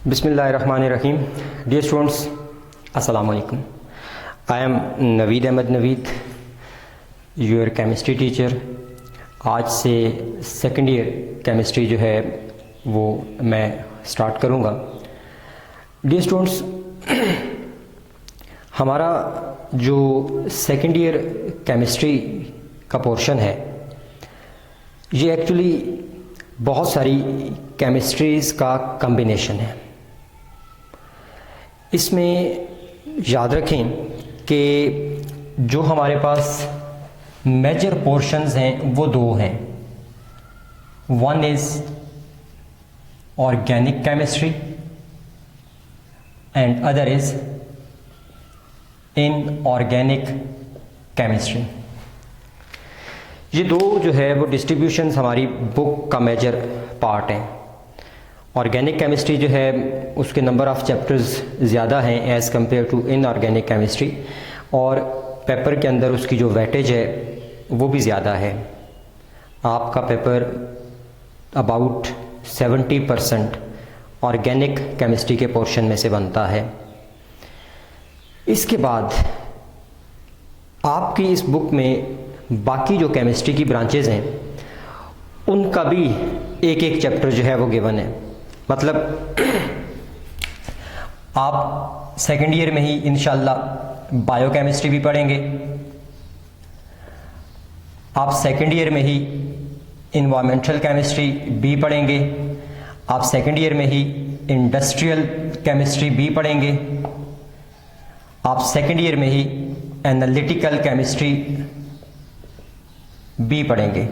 बिस्मिल्लाहिर्रहमानिर्रहीम। Dear students, अस्सलाम वालेकुम। I am Naveed Ahmad Naveed, your chemistry teacher. आज से सेकेंड ईयर केमिस्ट्री जो है वो मैं स्टार्ट करूँगा। डियर स्टूडेंट्स, हमारा जो सेकेंड ईयर केमिस्ट्री का पोर्शन है ये एक्चुअली बहुत सारी केमिस्ट्रीज़ का कम्बिनेशन है। इसमें याद रखें कि जो हमारे पास मेजर पोर्शंस हैं वो दो हैं। One is organic chemistry and other is inorganic chemistry. ये दो जो है वो डिस्ट्रीब्यूशंस हमारी बुक का मेजर पार्ट हैं। ऑर्गेनिक केमिस्ट्री जो है उसके नंबर ऑफ़ चैप्टर्स ज़्यादा हैं as compare to inorganic chemistry, और पेपर के अंदर उसकी जो वेटेज है वो भी ज़्यादा है। आपका पेपर अबाउट 70% ऑर्गेनिक केमिस्ट्री के पोर्शन में से बनता है। इसके बाद आपकी इस बुक में बाकी जो केमिस्ट्री की ब्रांचेज़ हैं उनका भी एक एक चैप्टर जो है वो गिवन है। मतलब आप सेकेंड ईयर में ही इंशाल्लाह बायोकेमिस्ट्री भी पढ़ेंगे, आप सेकेंड ईयर में ही इन्वायरमेंटल केमिस्ट्री भी पढ़ेंगे, आप सेकेंड ईयर में ही इंडस्ट्रियल केमिस्ट्री भी पढ़ेंगे, आप सेकेंड ईयर में ही एनालिटिकल केमिस्ट्री भी पढ़ेंगे,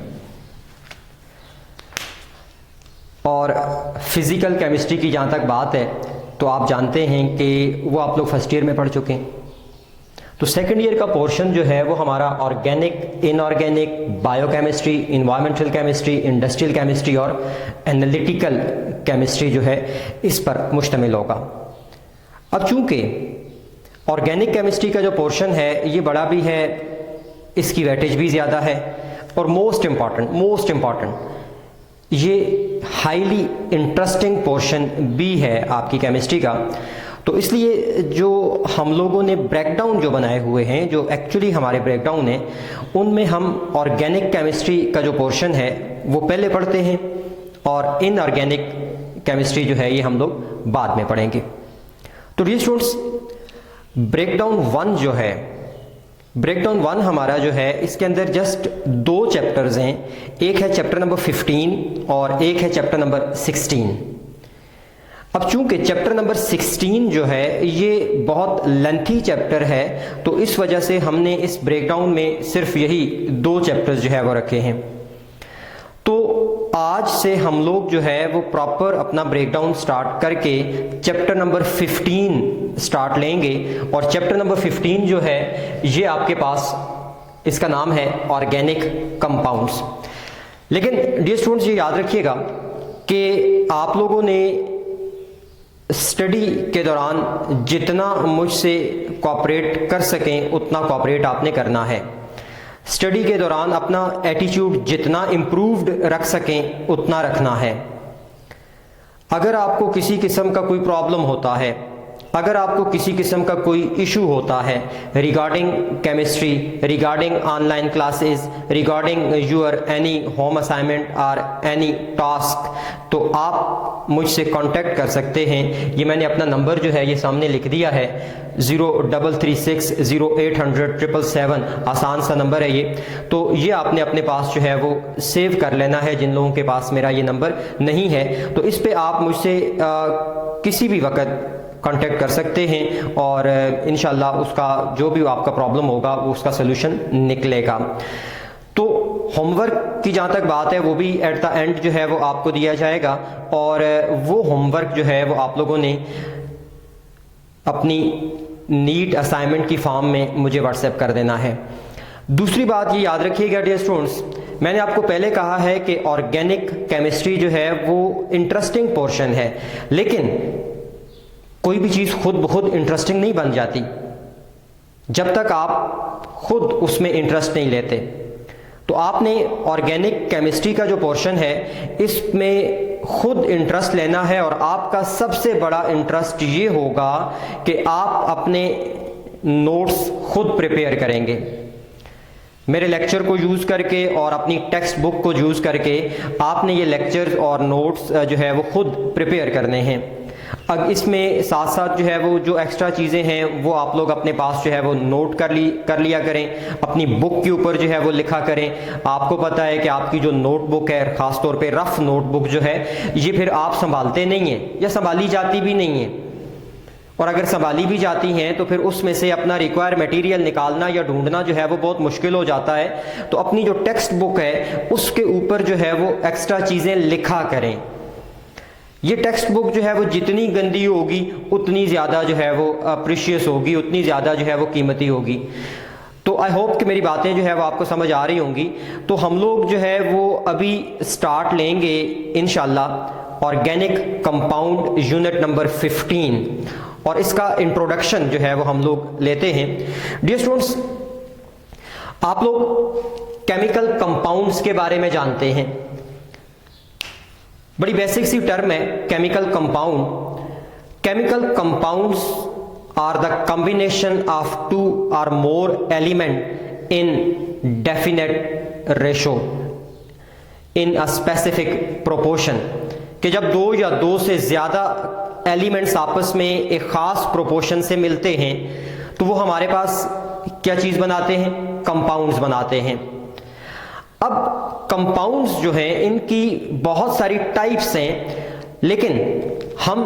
और फिज़िकल केमिस्ट्री की जहाँ तक बात है तो आप जानते हैं कि वो आप लोग फर्स्ट ईयर में पढ़ चुके हैं। तो सेकेंड ईयर का पोर्शन जो है वो हमारा organic, inorganic, biochemistry, environmental chemistry, industrial chemistry और एनालिटिकल केमिस्ट्री जो है इस पर मुश्तमिल होगा। अब चूँकि ऑर्गेनिक केमिस्ट्री का जो पोर्शन है ये बड़ा भी है, इसकी वेटेज भी ज़्यादा है, और मोस्ट इम्पॉर्टेंट ये हाईली इंटरेस्टिंग पोर्शन भी है आपकी केमिस्ट्री का। तो इसलिए जो हम लोगों ने ब्रेकडाउन जो बनाए हुए हैं, जो एक्चुअली हमारे ब्रेकडाउन हैं, उनमें हम ऑर्गेनिक केमिस्ट्री का जो पोर्शन है वो पहले पढ़ते हैं, और इनऑर्गेनिक केमिस्ट्री जो है ये हम लोग बाद में पढ़ेंगे। तो डियर स्टूडेंट्स, ब्रेकडाउन वन हमारा जो है इसके अंदर जस्ट दो चैप्टर्स हैं। एक है चैप्टर नंबर 15 और एक है चैप्टर नंबर 16। अब चूंकि चैप्टर नंबर 16 जो है ये बहुत लेंथी चैप्टर है, तो इस वजह से हमने इस ब्रेकडाउन में सिर्फ यही दो चैप्टर्स जो है वो रखे हैं। तो आज से हम लोग जो है वो प्रॉपर अपना ब्रेकडाउन स्टार्ट करके चैप्टर नंबर 15 स्टार्ट लेंगे, और चैप्टर नंबर 15 जो है ये आपके पास, इसका नाम है ऑर्गेनिक कंपाउंड्स। लेकिन डियर स्टूडेंट्स, ये याद रखिएगा कि आप लोगों ने स्टडी के दौरान जितना मुझसे कोऑपरेट कर सकें उतना कोऑपरेट आपने करना है। स्टडी के दौरान अपना एटीट्यूड जितना इम्प्रूव्ड रख सकें उतना रखना है। अगर आपको किसी किस्म का कोई प्रॉब्लम होता है, अगर आपको किसी किस्म का कोई इशू होता है regarding chemistry, regarding online classes, regarding your any home assignment और एनी टास्क, तो आप मुझसे कांटेक्ट कर सकते हैं। ये मैंने अपना नंबर जो है ये सामने लिख दिया है, 03360800 आसान सा नंबर है ये। तो ये आपने अपने पास जो है वो सेव कर लेना है, जिन लोगों के पास मेरा ये नंबर नहीं है। तो इस पे आप मुझसे किसी भी वक्त कांटेक्ट कर सकते हैं, और इंशाल्लाह उसका जो भी आपका प्रॉब्लम होगा वो उसका सलूशन निकलेगा। तो होमवर्क की जहाँ तक बात है वो भी एट द एंड जो है वो आपको दिया जाएगा, और वो होमवर्क जो है वो आप लोगों ने अपनी नीट असाइनमेंट की फॉर्म में मुझे व्हाट्सएप कर देना है। दूसरी बात ये याद रखिएगा डियर स्टूडेंट्स, मैंने आपको पहले कहा है कि ऑर्गेनिक केमिस्ट्री जो है वो इंटरेस्टिंग पोर्शन है, लेकिन कोई भी चीज़ खुद ब खुद इंटरेस्टिंग नहीं बन जाती जब तक आप खुद उसमें इंटरेस्ट नहीं लेते। तो आपने ऑर्गेनिक केमिस्ट्री का जो पोर्शन है इसमें खुद इंटरेस्ट लेना है और आपका सबसे बड़ा इंटरेस्ट ये होगा कि आप अपने नोट्स खुद प्रिपेयर करेंगे। मेरे लेक्चर को यूज़ करके और अपनी टेक्स्ट बुक को यूज़ करके आपने ये लेक्चर्स और नोट्स जो है वो खुद प्रिपेयर करने हैं। अब इसमें साथ साथ जो है वो जो एक्स्ट्रा चीज़ें हैं वो आप लोग अपने पास जो है वो नोट कर लिया करें, अपनी बुक के ऊपर जो है वो लिखा करें। आपको पता है कि आपकी जो नोटबुक है, ख़ास तौर पे रफ नोटबुक जो है, ये फिर आप संभालते नहीं हैं या संभाली जाती भी नहीं है, और अगर संभाली भी जाती हैं तो फिर उसमें से अपना रिक्वायर मटेरियल निकालना या ढूंढना जो है वो बहुत मुश्किल हो जाता है। तो अपनी जो टेक्स्ट बुक है उसके ऊपर जो है वो एक्स्ट्रा चीज़ें लिखा करें। ये टेक्स्ट बुक जो है वो जितनी गंदी होगी उतनी ज़्यादा जो है वो प्रीशियस होगी, उतनी ज़्यादा जो है वो कीमती होगी। तो आई होप कि मेरी बातें जो है वो आपको समझ आ रही होंगी। तो हम लोग जो है वो अभी स्टार्ट लेंगे इंशाल्लाह ऑर्गेनिक कंपाउंड यूनिट नंबर 15, और इसका इंट्रोडक्शन जो है वो हम लोग लेते हैं। डियर स्टूडेंट्स, आप लोग केमिकल कंपाउंड्स के बारे में जानते हैं, बड़ी बेसिक सी टर्म है chemical compound. Chemical compounds are the combination of 2 or more element in definite ratio in a specific proportion, कि जब 2 या 2 से ज्यादा एलिमेंट्स आपस में एक खास प्रोपोर्शन से मिलते हैं तो वो हमारे पास क्या चीज बनाते हैं? कंपाउंड्स बनाते हैं। अब कंपाउंड्स जो हैं इनकी बहुत सारी टाइप्स हैं, लेकिन हम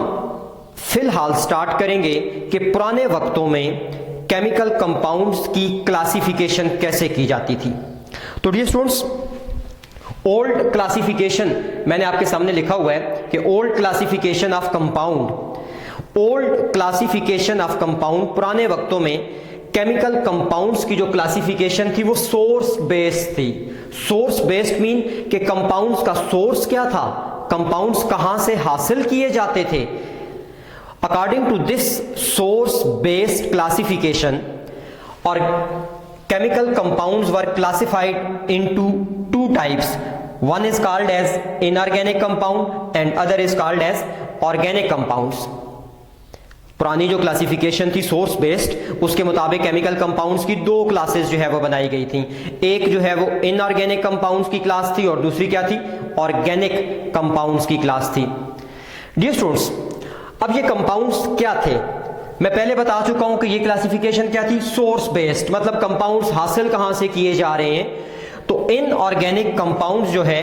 फिलहाल स्टार्ट करेंगे कि पुराने वक्तों में केमिकल कंपाउंड्स की क्लासिफिकेशन कैसे की जाती थी। तो डियर स्टूडेंट्स, ओल्ड क्लासिफिकेशन मैंने आपके सामने लिखा हुआ है कि old classification of compound. Old classification of compound, पुराने वक्तों में केमिकल कंपाउंड्स की जो क्लासिफिकेशन थी वो सोर्स बेस्ड थी। सोर्स बेस्ड मीन कि कंपाउंड्स का सोर्स क्या था, कंपाउंड्स कहां से हासिल किए जाते थे। According to this source based classification, और chemical compounds were classified into 2 types. One is called as inorganic compound and other is called as organic compounds. पुरानी जो क्लासिफिकेशन थी सोर्स बेस्ड, उसके मुताबिक केमिकल कंपाउंड्स की 2 क्लासेस जो है वो बनाई गई थी। एक जो है वो इनऑर्गेनिक कंपाउंड्स की क्लास थी और दूसरी क्या थी? ऑर्गेनिक कंपाउंड्स की क्लास थी। डियर स्टूडेंट्स, अब ये कंपाउंड्स क्या थे? मैं पहले बता चुका हूं कि ये क्लासिफिकेशन क्या थी? सोर्स बेस्ड, मतलब कंपाउंड्स हासिल कहां से किए जा रहे हैं। तो इनऑर्गेनिक कंपाउंड्स जो है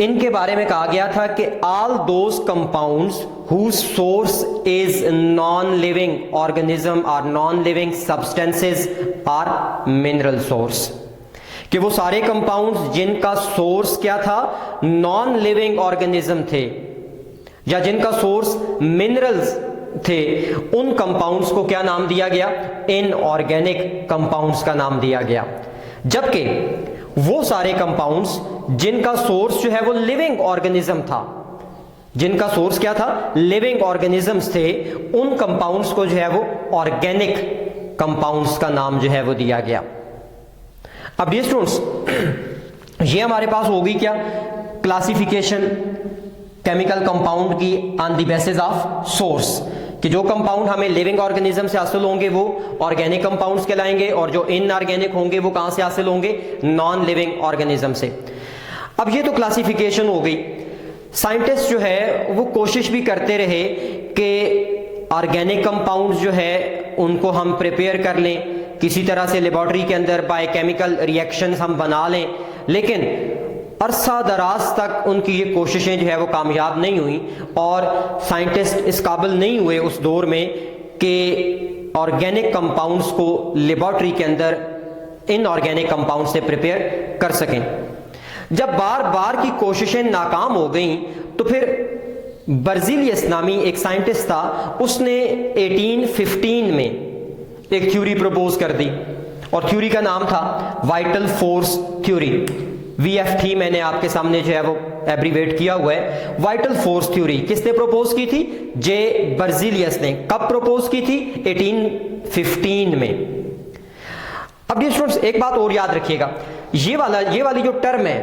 इनके बारे में कहा गया था कि all those compounds whose source is non-living organism or non-living substances are mineral source, कि वो सारे कंपाउंड्स जिनका सोर्स क्या था? नॉन लिविंग ऑर्गेनिज्म थे या जिनका सोर्स मिनरल्स थे, उन कंपाउंड्स को क्या नाम दिया गया? इनऑर्गेनिक कंपाउंड्स का नाम दिया गया। जबकि वो सारे कंपाउंड्स जिनका सोर्स जो है वो लिविंग ऑर्गेनिज्म था, जिनका सोर्स क्या था? लिविंग ऑर्गेनिजम्स थे, उन कंपाउंड्स को जो है वो ऑर्गेनिक कंपाउंड्स का नाम जो है वो दिया गया। अब ये स्टूडेंट्स, ये हमारे पास होगी क्या? क्लासिफिकेशन केमिकल कंपाउंड की on the basis of source, कि जो कंपाउंड हमें लिविंग ऑर्गेनिज्म से हासिल होंगे वो ऑर्गेनिक कंपाउंड्स कहलाएंगे, और जो इनऑर्गेनिक होंगे वो कहां से हासिल होंगे? नॉन लिविंग ऑर्गेनिज्म से। अब ये तो क्लासिफिकेशन हो गई। साइंटिस्ट जो है वो कोशिश भी करते रहे कि ऑर्गेनिक कंपाउंड्स जो है उनको हम प्रिपेयर कर लें, किसी तरह से लेबोरेटरी के अंदर बाय केमिकल रिएक्शंस हम बना लें, लेकिन अरसा दराज तक उनकी ये कोशिशें जो है वो कामयाब नहीं हुई और साइंटिस्ट इस काबिल नहीं हुए उस दौर में कि ऑर्गेनिक कंपाउंड्स को लेबोरेटरी के अंदर इनऑर्गेनिक कंपाउंड से प्रिपेयर कर सकें। जब बार बार की कोशिशें नाकाम हो गई तो फिर बर्जिलियस नामी एक साइंटिस्ट था, उसने 1815 में एक थ्योरी प्रपोज कर दी और थ्योरी का नाम था वाइटल फोर्स थ्योरी। VFT मैंने आपके सामने जो है वो एब्रीवेट किया हुआ है। वाइटल फोर्स थ्योरी किसने प्रपोज की थी? जे बर्जिलियस ने। कब प्रपोज की थी? 1815 में। अब ये स्टूडेंट्स एक बात और याद रखिएगा, ये वाली जो टर्म है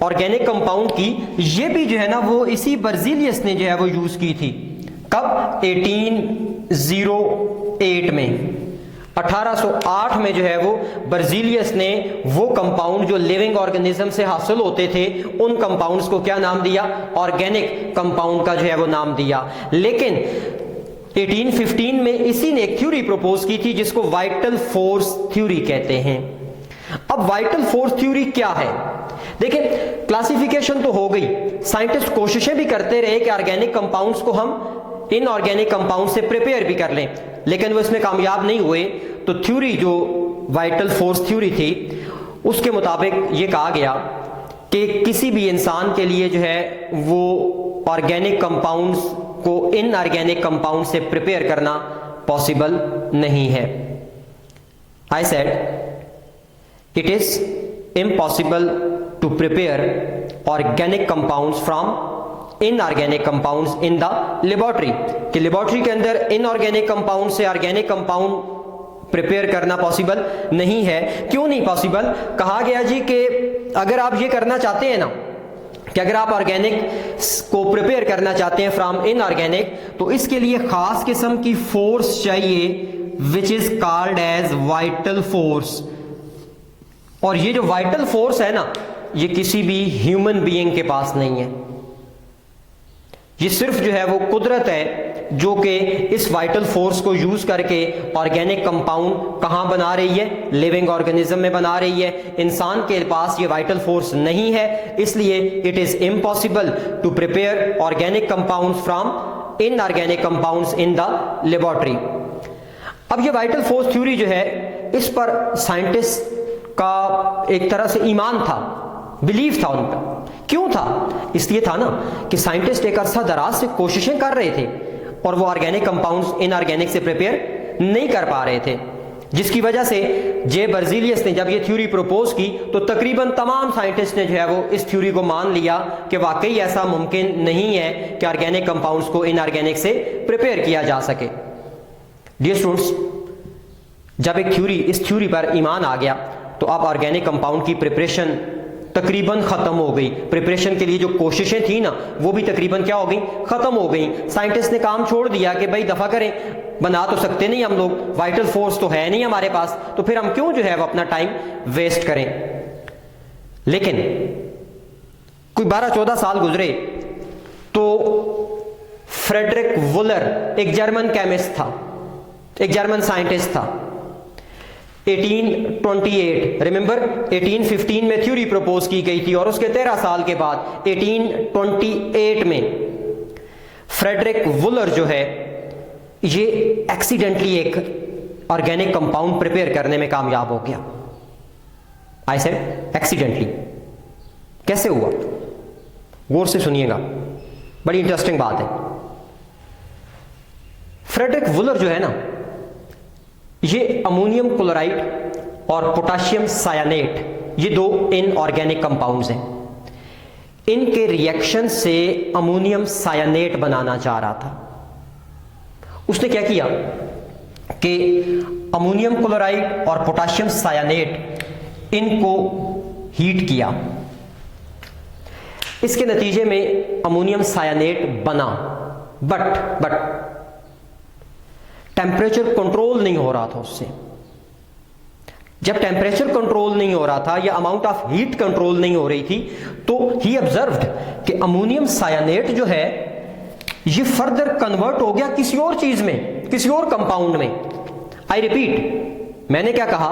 ऑर्गेनिक कंपाउंड की, ये भी जो है ना वो इसी बर्जीलियस ने जो है वो यूज की थी। कब? 1808 में, 1808 में जो है वो बर्जीलियस ने वो कंपाउंड जो लिविंग ऑर्गेनिज्म से हासिल होते थे उन कंपाउंड्स को क्या नाम दिया? ऑर्गेनिक कंपाउंड का जो है वो नाम दिया। लेकिन 1815 में इसी ने एक थ्योरी प्रपोज की थी जिसको वाइटल फोर्स थ्योरी कहते हैं। अब वाइटल फोर्स थ्योरी क्या है? देखिए, क्लासिफिकेशन तो हो गई, साइंटिस्ट कोशिशें भी करते रहे कि ऑर्गेनिक कंपाउंड्स को हम इनऑर्गेनिक कंपाउंड से प्रिपेयर भी कर लें, लेकिन वो इसमें कामयाब नहीं हुए। तो थ्योरी जो वाइटल फोर्स थ्योरी थी उसके मुताबिक ये कहा गया कि किसी भी इंसान के लिए जो है वो ऑर्गेनिक कंपाउंड्स को इनऑर्गेनिक कंपाउंड से प्रिपेयर करना पॉसिबल नहीं है। I said it is impossible to prepare organic compounds from inorganic compounds in the laboratory, कि लेबोरेटरी के अंदर इनऑर्गेनिक कंपाउंड से ऑर्गेनिक कंपाउंड प्रिपेयर करना पॉसिबल नहीं है। क्यों नहीं पॉसिबल? कहा गया जी कि अगर आप ये करना चाहते हैं ना कि अगर आप ऑर्गेनिक को प्रिपेयर करना चाहते हैं फ्रॉम इनऑर्गेनिक, तो इसके लिए खास किस्म की फोर्स चाहिए which is called as vital force. और ये जो वाइटल फोर्स है ना, ये किसी भी ह्यूमन बीइंग के पास नहीं है। ये सिर्फ जो है वो कुदरत है जो कि इस वाइटल फोर्स को यूज करके ऑर्गेनिक कंपाउंड कहां बना रही है? लिविंग ऑर्गेनिज्म में बना रही है। इंसान के पास ये वाइटल फोर्स नहीं है, इसलिए it is impossible to prepare organic compounds from inorganic compounds in the laboratory. अब ये वाइटल फोर्स थ्योरी जो है, इस पर साइंटिस्ट का एक तरह से ईमान था, बिलीव था उन पर। क्यों था? इसलिए था ना कि साइंटिस्ट एक अरसा दराज से कोशिशें कर रहे थे और वो ऑर्गेनिक कंपाउंड्स इनऑर्गेनिक से प्रिपेयर नहीं कर पा रहे थे, जिसकी वजह से जे बर्जीलियस ने जब ये थ्योरी प्रपोज की तो तकरीबन तमाम साइंटिस्ट ने जो है वो इस थ्योरी को मान लिया कि वाकई ऐसा मुमकिन नहीं है कि ऑर्गेनिक कंपाउंड्स को इनऑर्गेनिक से प्रिपेयर किया जा सके। डियर स्टूडेंट्स, जब एक थ्योरी, इस थ्योरी पर ईमान आ गया तो अब ऑर्गेनिक कंपाउंड की प्रिपरेशन तकरीबन खत्म हो गई। प्रिपरेशन के लिए जो कोशिशें थी ना वो भी तकरीबन क्या हो गई? खत्म हो गई। साइंटिस्ट ने काम छोड़ दिया कि भाई दफा करें, बना तो सकते नहीं हम लोग, वाइटल फोर्स तो है नहीं हमारे पास, तो फिर हम क्यों जो है वो अपना टाइम वेस्ट करें। लेकिन कोई 12-14 साल गुजरे तो फ्रेडरिक वुलर, एक जर्मन केमिस्ट था, एक जर्मन साइंटिस्ट था, 1828, रिमेंबर 1815 में थ्योरी प्रपोज की गई थी और उसके 13 साल के बाद 1828 में फ्रेडरिक वुलर जो है ये एक्सीडेंटली एक ऑर्गेनिक कंपाउंड प्रिपेयर करने में कामयाब हो गया। I said accidentally. कैसे हुआ? गौर से सुनिएगा, बड़ी इंटरेस्टिंग बात है। फ्रेडरिक वुलर जो है ना, ये अमोनियम क्लोराइड और पोटाशियम सायानेट, ये दो इनऑर्गेनिक कंपाउंड्स हैं। इनके रिएक्शन से अमोनियम सायानेट बनाना चाह रहा था। उसने क्या किया कि अमोनियम क्लोराइड और पोटाशियम सायानेट इनको हीट किया। इसके नतीजे में अमोनियम सायानेट बना, बट टेम्परेचर कंट्रोल नहीं हो रहा था उससे। जब टेम्परेचर कंट्रोल नहीं हो रहा था या अमाउंट ऑफ हीट कंट्रोल नहीं हो रही थी, तो ही ऑब्जर्व्ड कि अमोनियम सायानेट जो है ये फर्दर कन्वर्ट हो गया किसी और चीज में, किसी और कंपाउंड में। आई रिपीट, मैंने क्या कहा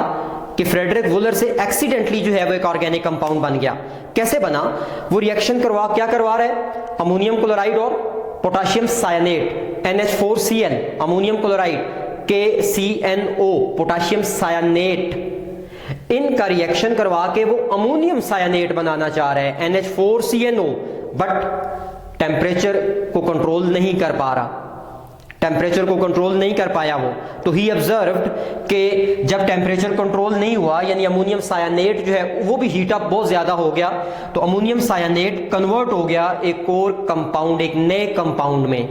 कि फ्रेडरिक वुलर से एक्सीडेंटली जो है वो एक ऑर्गेनिक कंपाउंड बन गया। कैसे बना? वो रिएक्शन क्या करवा रहा है? अमोनियम क्लोराइड और potassium cyanate, NH4Cl ammonium chloride, KCNO potassium cyanate, इनका रिएक्शन करवा के वो अमोनियम सायानेट बनाना चाह रहा है, NH4CNO, बट टेम्परेचर को कंट्रोल नहीं कर पा रहा। टेम्परेचर को कंट्रोल नहीं कर पाया वो, तो ही ऑब्जर्व्ड कि जब टेम्परेचर कंट्रोल नहीं हुआ, यानी अमोनियम सायानेट जो है वो भी हीट अप बहुत ज्यादा हो गया, तो अमोनियम सायानेट कन्वर्ट हो गया एक और कंपाउंड, एक नए कंपाउंड में।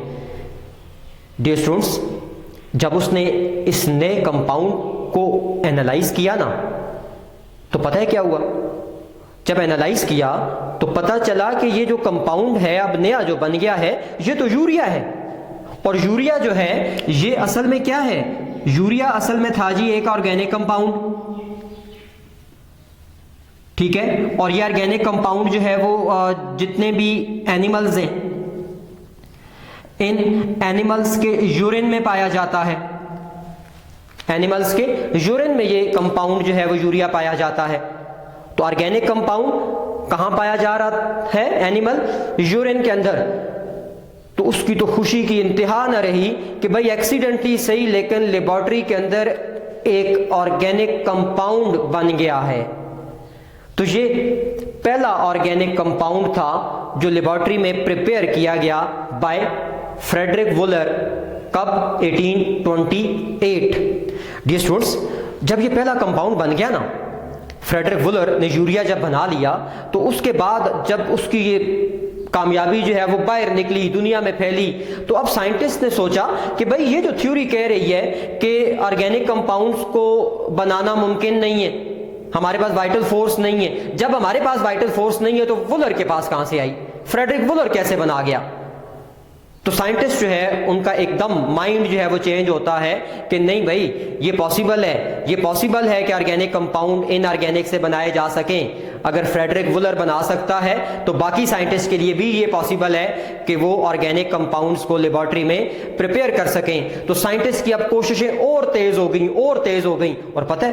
डियर स्टूडेंट्स, जब उसने इस नए कंपाउंड को एनालाइज किया ना, तो पता है क्या हुआ? जब एनालाइज किया तो पता चला कि ये जो कंपाउंड है अब नया जो बन गया है ये तो यूरिया है। और यूरिया जो है ये असल में क्या है, यूरिया असल में था जी एक ऑर्गेनिक कंपाउंड, ठीक है। और ये ऑर्गेनिक कंपाउंड जो है वो जितने भी एनिमल्स हैं इन एनिमल्स के यूरिन में पाया जाता है, एनिमल्स के यूरिन में ये कंपाउंड जो है वो यूरिया पाया जाता है। तो ऑर्गेनिक कंपाउंड कहां पाया जा रहा है, एनिमल यूरिन के अंदर। तो उसकी तो खुशी की इंतहा न रही कि भाई एक्सीडेंटली सही लेकिन लेबोरेटरी के अंदर एक ऑर्गेनिक कंपाउंड बन गया है। तो ये पहला ऑर्गेनिक कंपाउंड था जो लेबोरेटरी में प्रिपेयर किया गया बाय फ्रेडरिक वुलर, कब, 1828। डियर स्टूडेंट्स, जब ये पहला कंपाउंड बन गया ना, फ्रेडरिक वुलर ने यूरिया जब बना लिया, तो उसके बाद जब उसकी ये कामयाबी जो है वो बाहर निकली, दुनिया में फैली, तो अब साइंटिस्ट ने सोचा कि भाई ये जो थ्योरी कह रही है कि ऑर्गेनिक कंपाउंड्स को बनाना मुमकिन नहीं है, हमारे पास वाइटल फोर्स नहीं है। जब हमारे पास वाइटल फोर्स नहीं है तो वुलर के पास कहां से आई, फ्रेडरिक वुलर कैसे बना गया। तो साइंटिस्ट जो है उनका एकदम माइंड जो है वो चेंज होता है कि नहीं भाई ये पॉसिबल है, ये पॉसिबल है कि ऑर्गेनिक कंपाउंड इनऑर्गेनिक से बनाए जा सकें। अगर फ्रेडरिक वुलर बना सकता है तो बाकी साइंटिस्ट के लिए भी ये पॉसिबल है कि वो ऑर्गेनिक कंपाउंड्स को लेबोरेटरी में प्रिपेयर कर सकें। तो साइंटिस्ट की अब कोशिशें और तेज हो गई, और तेज हो गई। और पता है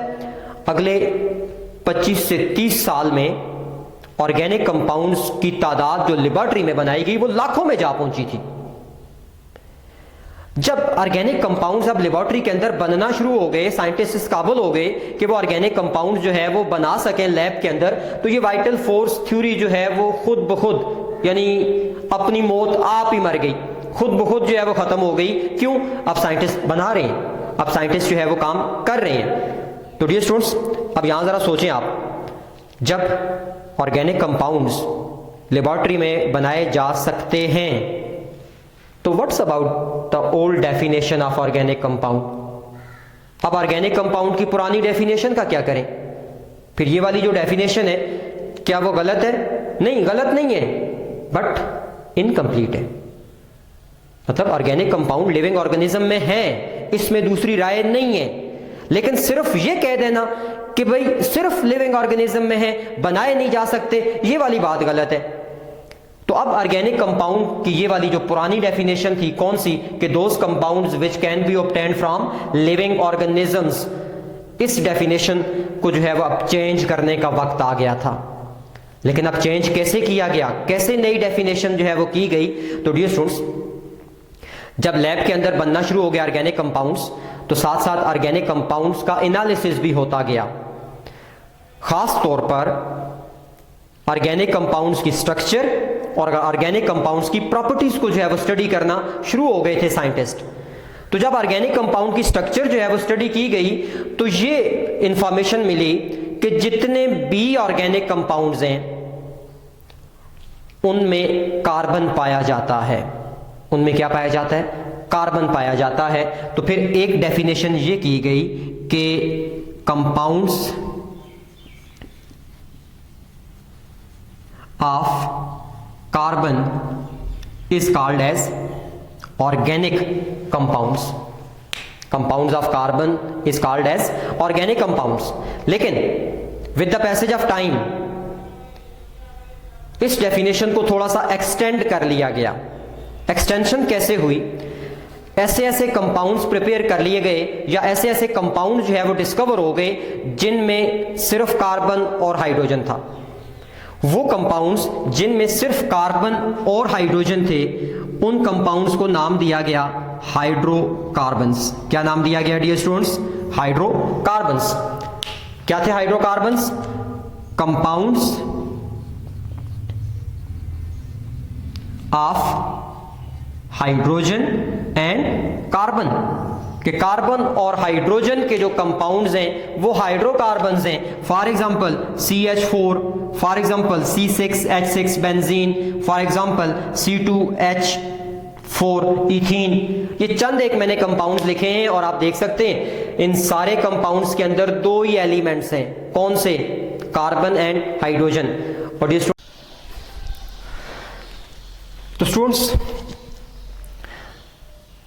अगले 25 से 30 साल में ऑर्गेनिक कंपाउंड्स की तादाद जो लेबोरेटरी में बनाई गई वो लाखों में जा पहुंची थी। जब ऑर्गेनिक कंपाउंड्स अब लेबोरेटरी के अंदर बनना शुरू हो गए, साइंटिस्ट इस काबिल हो गए कि वो ऑर्गेनिक कंपाउंड्स जो है वो बना सकें लैब के अंदर, तो ये वाइटल फोर्स थ्योरी जो है वो खुद ब खुद यानी अपनी मौत आप ही मर गई, खुद ब खुद जो है वो खत्म हो गई। क्यों, अब साइंटिस्ट बना रहे हैं, अब साइंटिस्ट जो है वो काम कर रहे हैं। तो डियर स्टूडेंट्स, अब यहां जरा सोचें आप, जब ऑर्गेनिक कंपाउंड्स लेबोरेटरी में बनाए जा सकते हैं तो what's about the old definition of organic compound. अब ऑर्गेनिक कंपाउंड की पुरानी डेफिनेशन का क्या करें, फिर ये वाली जो डेफिनेशन है क्या वो गलत है? नहीं, गलत नहीं है, बट इनकम्प्लीट है। मतलब ऑर्गेनिक कंपाउंड लिविंग ऑर्गेनिज्म में है, इसमें दूसरी राय नहीं है। लेकिन सिर्फ ये कह देना कि भाई सिर्फ लिविंग ऑर्गेनिज्म में है, बनाए नहीं जा सकते, ये वाली बात गलत है। तो अब ऑर्गेनिक कंपाउंड की ये वाली जो पुरानी डेफिनेशन थी, कौन सी, कि those compounds which can be obtained from living organisms, इस डेफिनेशन को जो है वो अब चेंज करने का वक्त आ गया था। लेकिन अब चेंज कैसे किया गया, कैसे नई डेफिनेशन जो है वो की गई? तो डियर स्टूडेंट्स, जब लैब के अंदर बनना शुरू हो गया ऑर्गेनिक कंपाउंड्स, तो साथ साथ ऑर्गेनिक कंपाउंड्स का एनालिसिस भी होता गया। खास तौर पर ऑर्गेनिक कंपाउंड्स की स्ट्रक्चर और ऑर्गेनिक कंपाउंड्स की प्रॉपर्टीज को जो है वो स्टडी करना शुरू हो गए थे साइंटिस्ट। तो जब ऑर्गेनिक कंपाउंड की स्ट्रक्चर जो है वो स्टडी की गई तो ये इंफॉर्मेशन मिली कि जितने भी ऑर्गेनिक कंपाउंड्स हैं उनमें कार्बन पाया जाता है। उनमें क्या पाया जाता है? कार्बन पाया जाता है। तो फिर एक डेफिनेशन ये की गई कि compounds of carbon is called as organic compounds. Compounds of carbon is called as organic compounds. लेकिन with the passage of time इस डेफिनेशन को थोड़ा सा एक्सटेंड कर लिया गया। एक्सटेंशन कैसे हुई? ऐसे ऐसे कंपाउंड्स प्रिपेयर कर लिए गए या ऐसे ऐसे कंपाउंड जो है वो डिस्कवर हो गए जिनमें सिर्फ कार्बन और हाइड्रोजन था। वो कंपाउंड्स जिनमें सिर्फ कार्बन और हाइड्रोजन थे उन कंपाउंड्स को नाम दिया गया हाइड्रोकार्बन्स। क्या नाम दिया गया डियर स्टूडेंट्स? हाइड्रोकार्बन्स। क्या थे hydrocarbons? Compounds of hydrogen and carbon, कि कार्बन और हाइड्रोजन के जो कंपाउंड्स हैं वो हाइड्रोकार्बन्स हैं। For example CH4, for example C6H6 benzene, for example C2H4 ethene. ये चंद एक मैंने कंपाउंड्स लिखे हैं और आप देख सकते हैं इन सारे कंपाउंड्स के अंदर दो ही एलिमेंट्स हैं। कौन से? Carbon and hydrogen. और तो स्टूडेंट्स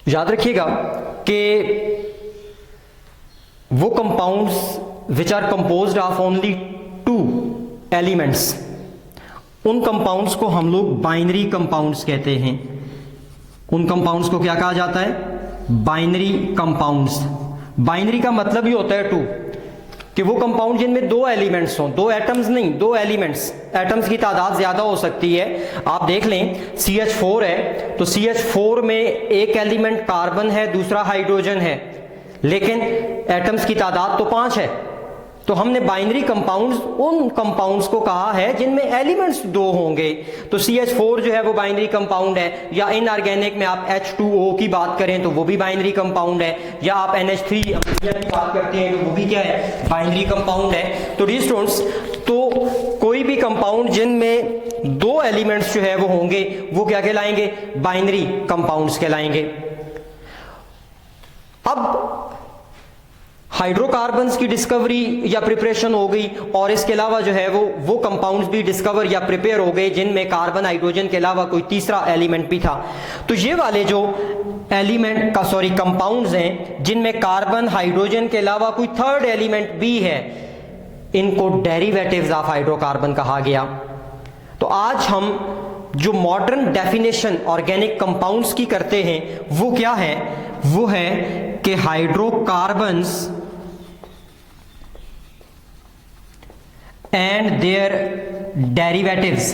याद रखिएगा कि वो compounds which are composed of only 2 elements, उन कंपाउंड्स को हम लोग बाइनरी कंपाउंड्स कहते हैं। उन कंपाउंड्स को क्या कहा जाता है? Binary compounds. बाइनरी का मतलब ही होता है 2, कि वो कंपाउंड जिनमें 2 एलिमेंट्स हों, 2 एटम्स नहीं, 2 एलिमेंट्स। एटम्स की तादाद ज्यादा हो सकती है। आप देख लें CH4 है तो CH4 में एक एलिमेंट कार्बन है, दूसरा हाइड्रोजन है, लेकिन एटम्स की तादाद तो 5 है। तो हमने बाइनरी कंपाउंड्स उन कंपाउंड्स को कहा है जिनमें एलिमेंट्स 2 होंगे। तो CH4 जो है वो बाइनरी कंपाउंड है, या इनऑर्गेनिक में आप H2O की बात करें तो वो भी बाइनरी कंपाउंड है, या आप NH3 की बात करते हैं तो वो भी क्या है? बाइनरी कंपाउंड है। तो स्टूडेंट्स, तो कोई भी कंपाउंड जिनमें 2 एलिमेंट्स जो है वो होंगे वो क्या कहलाएंगे? बाइनरी कंपाउंड्स कहलाएंगे। अब हाइड्रोकार्बन्स की डिस्कवरी या प्रिपरेशन हो गई, और इसके अलावा जो है वो कंपाउंड्स भी डिस्कवर या प्रिपेयर हो गए जिनमें कार्बन हाइड्रोजन के अलावा कोई तीसरा एलिमेंट भी था। तो ये वाले जो कंपाउंड्स हैं जिनमें कार्बन हाइड्रोजन के अलावा कोई थर्ड एलिमेंट भी है, इनको डेरिवेटिव्स ऑफ हाइड्रोकार्बन कहा गया। तो आज हम जो मॉडर्न डेफिनेशन ऑर्गेनिक कंपाउंड्स की करते हैं वो क्या है? वो है कि हाइड्रोकार्बन्स एंड देयर डेरिवेटिव्स,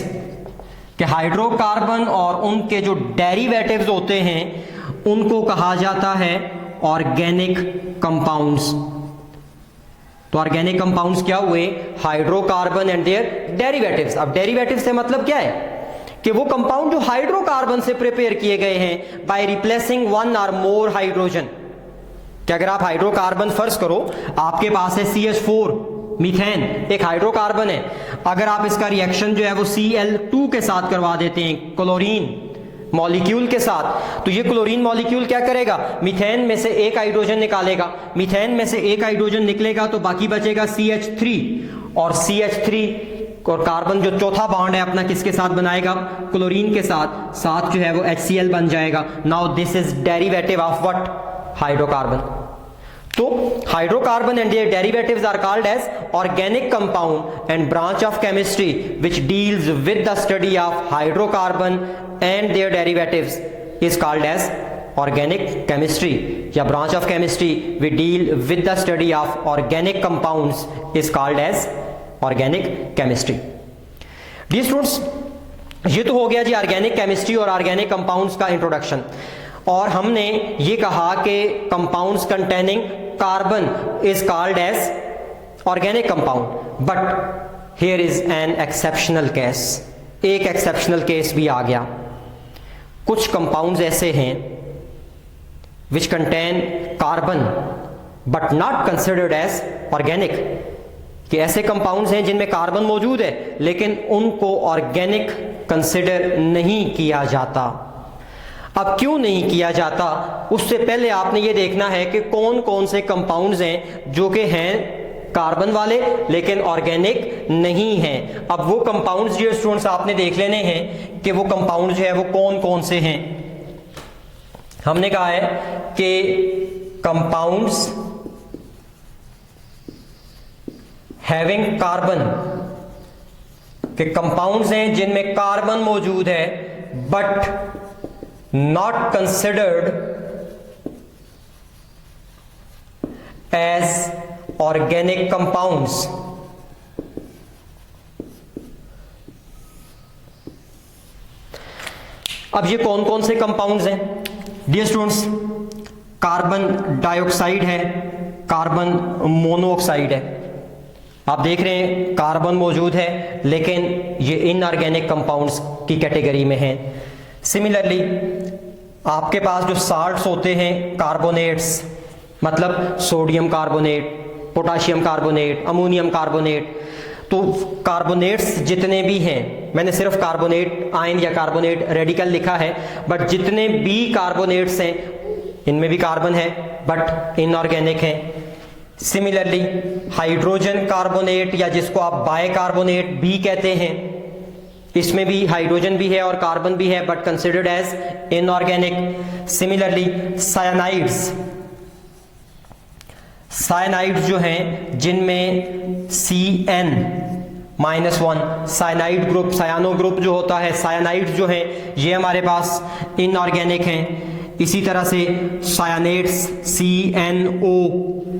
कि हाइड्रोकार्बन और उनके जो डेरिवेटिव्स होते हैं उनको कहा जाता है ऑर्गेनिक कंपाउंड्स। तो ऑर्गेनिक कंपाउंड्स क्या हुए? Hydrocarbon and their derivatives. अब डेरिवेटिव्स से मतलब क्या है? कि वो कंपाउंड जो हाइड्रोकार्बन से प्रिपेयर किए गए हैं बाय रिप्लेसिंग 1 और मोर हाइड्रोजन। कि अगर आप हाइड्रोकार्बन फर्ज करो, आपके पास है CH4 मीथेन, एक हाइड्रोकार्बन है। अगर आप इसका रिएक्शन जो है वो Cl2 के साथ करवा देते हैं, क्लोरीन मॉलिक्यूल के साथ, तो ये क्लोरीन मॉलिक्यूल क्या करेगा? मीथेन में से एक हाइड्रोजन निकालेगा। मीथेन में से एक हाइड्रोजन निकलेगा तो बाकी बचेगा CH3, और CH3 और कार्बन जो चौथा बॉन्ड है अपना किसके साथ बनाएगा? क्लोरीन के साथ। साथ जो है वो HCl बन जाएगा। Now this is derivative of what? Hydrocarbon. तो hydrocarbon and their derivatives are called as organic compound and branch of chemistry which deals with the study of hydrocarbon and their derivatives is called as organic chemistry, या branch of chemistry which deal with the study of organic compounds is called as organic chemistry. Dear students, ये तो हो गया जी organic chemistry और organic compounds का introduction. और हमने ये कहा कि compounds containing carbon is called as organic compound, but here is an exceptional case. एक एक्सेप्शनल केस भी आ गया। कुछ कंपाउंड्स ऐसे हैं which contain carbon but not considered as organic, कि ऐसे कंपाउंड्स हैं जिनमें कार्बन मौजूद है लेकिन उनको ऑर्गेनिक कंसिडर नहीं किया जाता। अब क्यों नहीं किया जाता? उससे पहले आपने ये देखना है कि कौन कौन से कंपाउंड्स हैं जो कि हैं कार्बन वाले लेकिन ऑर्गेनिक नहीं हैं। अब वो कंपाउंड्स जो स्टूडेंट्स आपने देख लेने हैं कि वो कंपाउंड जो है वो कौन कौन से हैं। हमने कहा है कि कंपाउंड्स हैविंग कार्बन, के कंपाउंड्स हैं जिनमें कार्बन मौजूद है but not considered as organic compounds। अब ये कौन कौन से कंपाउंड्स हैं? डियर स्टूडेंट्स, कार्बन डाइऑक्साइड है, कार्बन मोनोऑक्साइड है। आप देख रहे हैं कार्बन मौजूद है लेकिन ये इनऑर्गेनिक कंपाउंड्स की कैटेगरी में है। सिमिलरली आपके पास जो साल्ट्स होते हैं कार्बोनेट्स, मतलब sodium carbonate, potassium carbonate, ammonium carbonate, तो कार्बोनेट्स जितने भी हैं, मैंने सिर्फ कार्बोनेट आयन या कार्बोनेट रेडिकल लिखा है, बट जितने भी कार्बोनेट्स हैं इनमें भी कार्बन है बट इनऑर्गेनिक है। सिमिलरली हाइड्रोजन कार्बोनेट या जिसको आप बाइकार्बोनेट भी कहते हैं, इसमें भी हाइड्रोजन भी है और कार्बन भी है but considered as inorganic. Similarly cyanides, cyanides जो हैं जिनमें CN-1 साइनाइड ग्रुप, सायानो ग्रुप जो होता है, साइनाइड्स जो हैं ये हमारे पास इनऑर्गेनिक हैं। इसी तरह से सायानेट्स CNO,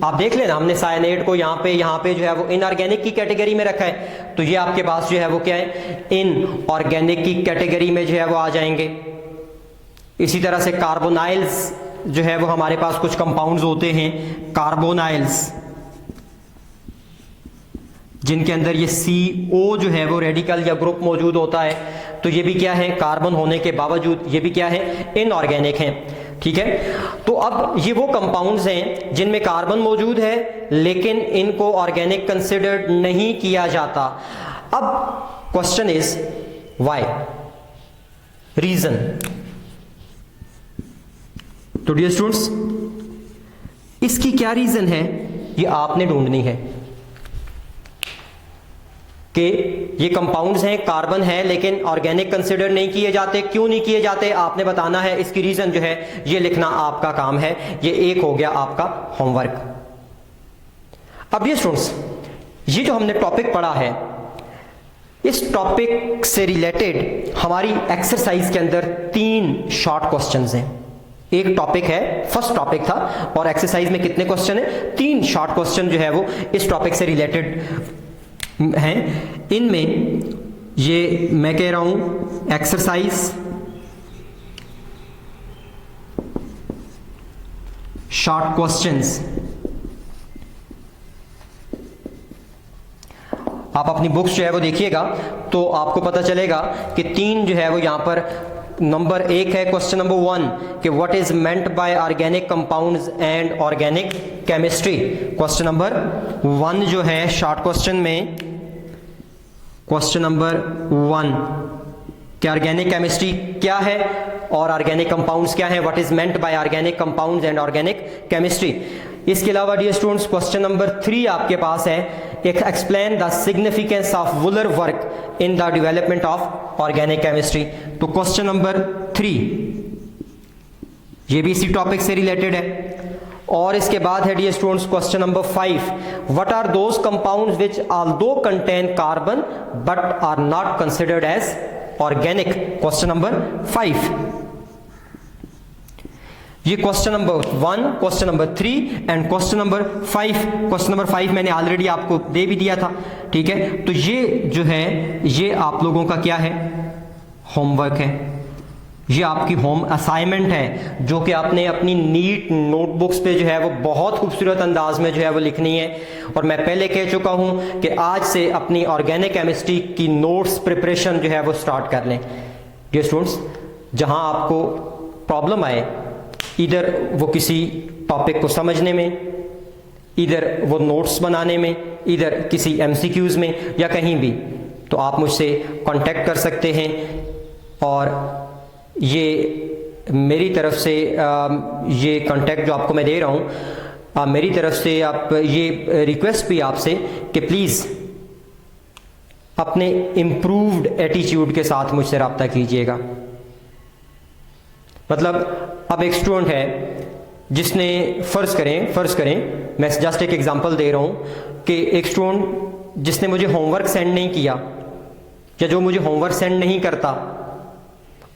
आप देख लेना हमने सायानेट को यहाँ पे जो है वो इनऑर्गेनिक की कैटेगरी में रखा है, तो ये आपके पास जो है वो क्या है, इनऑर्गेनिक की कैटेगरी में जो है वो आ जाएंगे। इसी तरह से कार्बोनाइल्स जो है वो हमारे पास कुछ कंपाउंड्स होते हैं कार्बोनाइल्स, जिनके अंदर ये CO जो है वो रेडिकल या ग्रुप मौजूद होता है, तो ये भी क्या है, कार्बन होने के बावजूद ये भी क्या है, इनऑर्गेनिक हैं। ठीक है, तो अब ये वो कंपाउंड्स हैं जिनमें कार्बन मौजूद है लेकिन इनको ऑर्गेनिक कंसिडर्ड नहीं किया जाता। अब क्वेश्चन इज व्हाई, रीजन। तो डियर स्टूडेंट्स, इसकी क्या रीजन है ये आपने ढूंढनी है कि ये कंपाउंड्स हैं, कार्बन है लेकिन ऑर्गेनिक कंसिडर नहीं किए जाते। क्यों नहीं किए जाते आपने बताना है, इसकी रीजन जो है ये लिखना आपका काम है। ये एक हो गया आपका होमवर्क। अब ये स्टूडेंट्स, ये जो हमने टॉपिक पढ़ा है, इस टॉपिक से रिलेटेड हमारी एक्सरसाइज के अंदर 3 शॉर्ट क्वेश्चंस हैं। एक टॉपिक है, फर्स्ट टॉपिक था, और एक्सरसाइज में कितने क्वेश्चन है, 3 शॉर्ट क्वेश्चन जो है वो इस टॉपिक से रिलेटेड हैं। इनमें ये मैं कह रहा हूं एक्सरसाइज शॉर्ट क्वेश्चंस, आप अपनी बुक्स जो है वो देखिएगा तो आपको पता चलेगा कि 3 जो है वो यहां पर नंबर 1 है क्वेश्चन नंबर 1 कि what is meant by organic compounds and organic chemistry. Question number 1 जो है शॉर्ट क्वेश्चन में, क्वेश्चन नंबर 1 कि ऑर्गेनिक केमिस्ट्री क्या है और ऑर्गेनिक कंपाउंड्स क्या है, what is meant by organic compounds and organic chemistry. इसके अलावा डियर स्टूडेंट्स क्वेश्चन नंबर 3 आपके पास है, explain the significance of Wular work in the development of organic chemistry. तो क्वेश्चन नंबर 3 ये भी इसी टॉपिक से रिलेटेड है। और इसके बाद है dear students question number 5, what are those compounds which although contain carbon but are not considered as organic. Question number 5, ये question number 1, question number 3 and question number 5। Question number 5 मैंने already आपको दे भी दिया था। ठीक है, तो ये जो है ये आप लोगों का क्या है, होमवर्क है, ये आपकी होम असाइनमेंट है जो कि आपने अपनी नीट नोटबुक्स पे जो है वो बहुत खूबसूरत अंदाज में जो है वो लिखनी है। और मैं पहले कह चुका हूं कि आज से अपनी ऑर्गेनिक केमिस्ट्री की नोट्स प्रिपरेशन जो है वो स्टार्ट कर लें। डियर स्टूडेंट्स, जहां आपको प्रॉब्लम आए, इधर वो किसी टॉपिक को समझने में, इधर वो नोट्स बनाने में, इधर किसी MCQs में या कहीं भी, तो आप मुझसे कांटेक्ट कर सकते हैं। और ये मेरी तरफ से ये कांटेक्ट जो आपको मैं दे रहा हूँ, मेरी तरफ से आप ये रिक्वेस्ट भी आपसे कि प्लीज़ अपने इम्प्रूव्ड एटीट्यूड के साथ मुझसे रब्ता कीजिएगा। मतलब अब एक स्टूडेंट है जिसने फ़र्ज़ करें मैं जस्ट एक एग्जांपल दे रहा हूँ कि एक स्टूडेंट जिसने मुझे होमवर्क सेंड नहीं किया या जो मुझे होमवर्क सेंड नहीं करता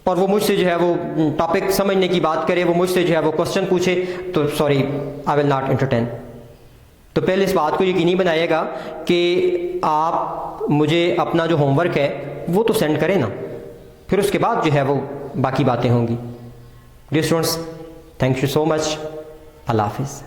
और वो मुझसे जो है वो टॉपिक समझने की बात करे, वो मुझसे जो है वो क्वेश्चन पूछे, तो sorry, I will not entertain. तो पहले इस बात को यकीनी बनाइएगा कि आप मुझे अपना जो होमवर्क है वो तो सेंड करें ना, फिर उसके बाद जो है वो बाकी बातें होंगी। Dear students, thank you so much. अल्लाह हाफिज़।